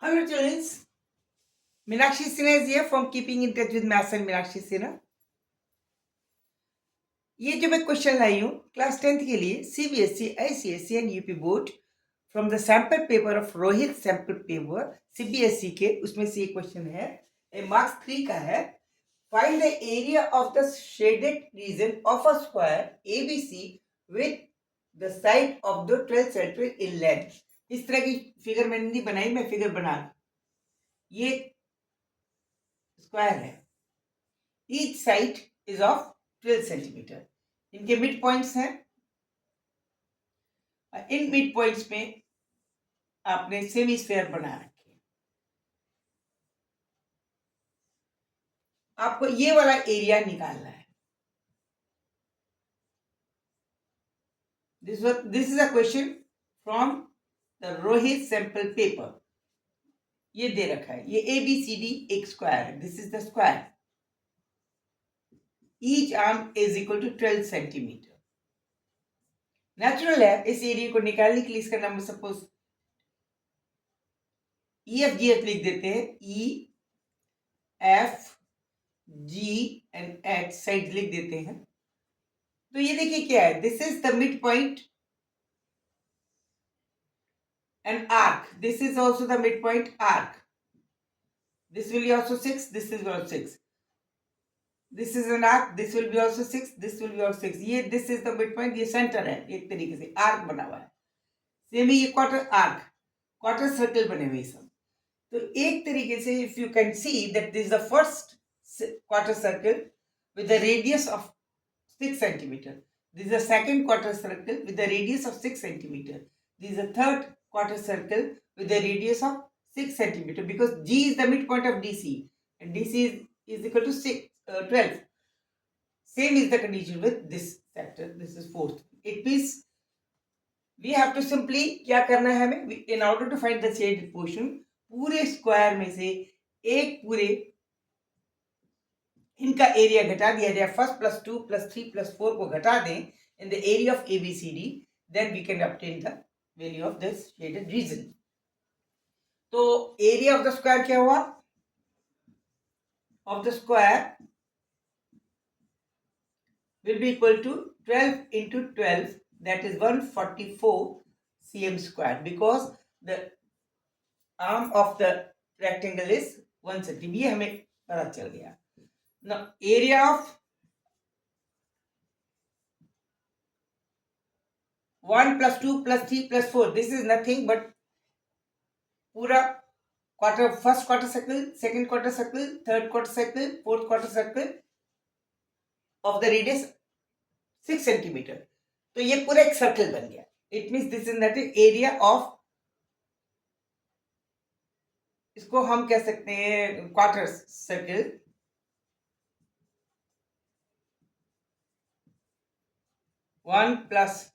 Hello students, Meenakshi Sinha is here from Keeping in Touch with Maths and Meenakshi Sinha. ये जो मैं question लाई हूँ class 10th के लिए CBSE, ICSE and UP board from the sample paper of Rohit sample paper CBSE के, उसमें से ये क्वेश्चन है, मार्क्स 3 का है. Find the area of the shaded region of a square ABC with the side of the 12 centimetre in length. इस तरह की फिगर मैंने नहीं बनाई, मैं फिगर बना, ये स्क्वायर है, each side is of 12 centimetre. इनके मिड पॉइंट्स हैं. इन मिड पॉइंट्स में आपने सेमी स्फेयर बना रखे. आपको ये वाला एरिया निकालना है. This is a question from the Rohit sample paper. ये दे रखा है, ये ABCD एक स्क्वायर है. This is the square. Each arm is equal to 12 centimetre. Natural है. इस एरिया को निकालने के लिए इसका नंबर सपोज EFGH लिख देते हैं. EFG एंड H साइड लिख देते हैं. तो ये देखिए क्या है, this is the mid point and arc. This is also the midpoint arc. This will be also 6. This is also 6. This is an arc. This will be also 6. This will be also 6. ये this is the midpoint. ये center है, एक तरीके से arc बना हुआ है. Same ही ये quarter arc, quarter circle बने हुए सब. तो एक तरीके से if you can see that this is the first quarter circle with the radius of 6 centimeter. This is the second quarter circle with the radius of 6 centimeter. This is the third quarter circle with the radius of 6 centimeter, because G is the midpoint of DC and DC is equal to 12. Same is the condition with this sector. This is fourth. It means we have to simply क्या करना है हमें, in order to find the shaded portion, पूरे square में से एक पूरे इनका एरिया घटा दिया जाए. फर्स्ट प्लस 2 प्लस 3 प्लस 4 को घटा दें in the area of ABCD, then we can obtain the value of this shaded region. तो एरिया ऑफ द स्क्वायर क्या हुआ, of the square will be equal to 12 into 12, that is 144 cm square, because the arm of the rectangle is 1 cm. ये हमें पता चल गया. Now area of 1 plus 2 plus 3 plus 4, this is nothing but पूरा quarter, first quarter circle, second quarter circle, third quarter circle, fourth quarter circle of the radius 6 centimetre. तो ये पूरा एक सर्कल बन गया. It means this is not area of, इसको हम कह सकते हैं quarter circle. One plus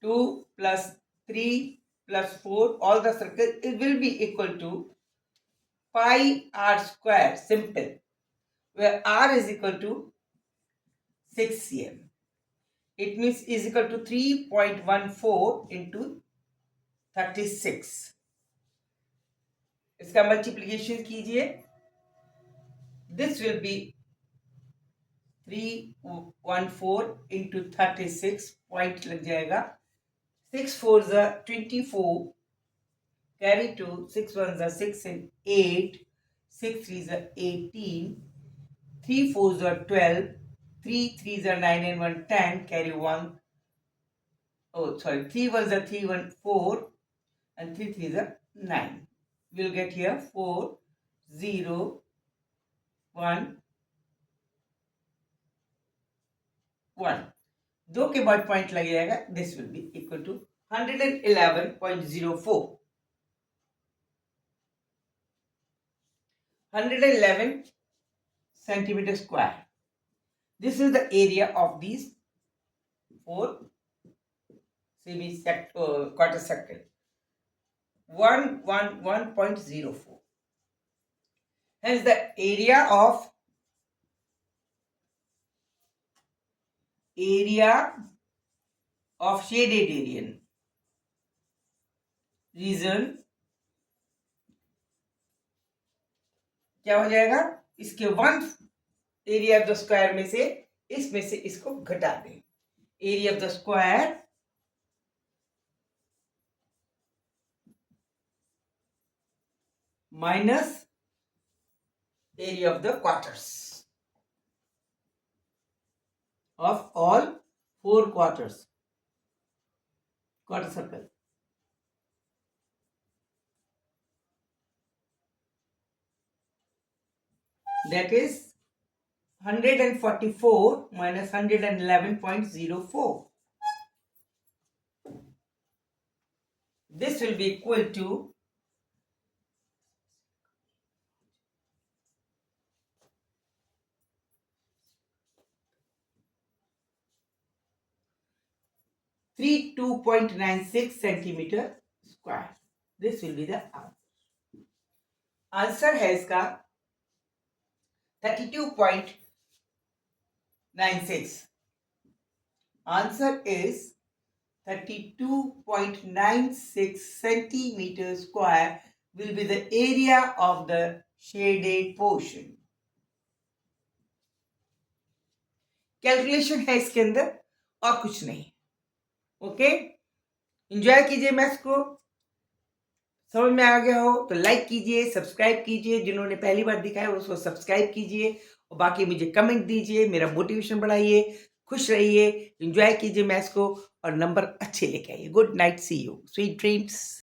2 plus 3 plus 4, all the circle, it will be equal to pi r square, simple, where r is equal to 6 cm. It means is equal to 3.14 into 36. इसका multiplication कीजिए. This will be 314 into 36, point लग जाएगा. 6 4s are 24, carry 2, 6 1s are 6 and 8, 6 3s are 18, 3 4s are 12, 3 3s are 9 and 1 10, carry 1. Oh, sorry, 3 1s are 3 1 4 and 3 3s are 9. We'll get here 4 0 1 1. दो के बाद point लग जाएगा. This will be equal to 111.04. 111 centimeter square. This is the area of these 4 quarter circle. 111.04. Hence the area of shaded region क्या हो जाएगा, इसके 1 area of the square में से इसमें से इसको घटा दें। Area of the square minus area of the quarters of all 4 quarter circle. That is 144 minus 111.04. This will be equal to 32.96 centimeter square. This will be the answer. Answer है इसका 32.96. Answer is 32.96 centimeter square will be the area of the shaded portion. Calculation है इसके अंदर और कुछ नहीं. Okay, enjoy कीजिए maths को. समझ में आ गया हो तो लाइक कीजिए, सब्सक्राइब कीजिए. जिन्होंने पहली बार देखा है उसको सब्सक्राइब कीजिए और बाकी मुझे कमेंट दीजिए. मेरा मोटिवेशन बढ़ाइए. खुश रहिए, एंजॉय कीजिए मैथ्स को और नंबर अच्छे लेके आइए. Good night, see you, sweet dreams.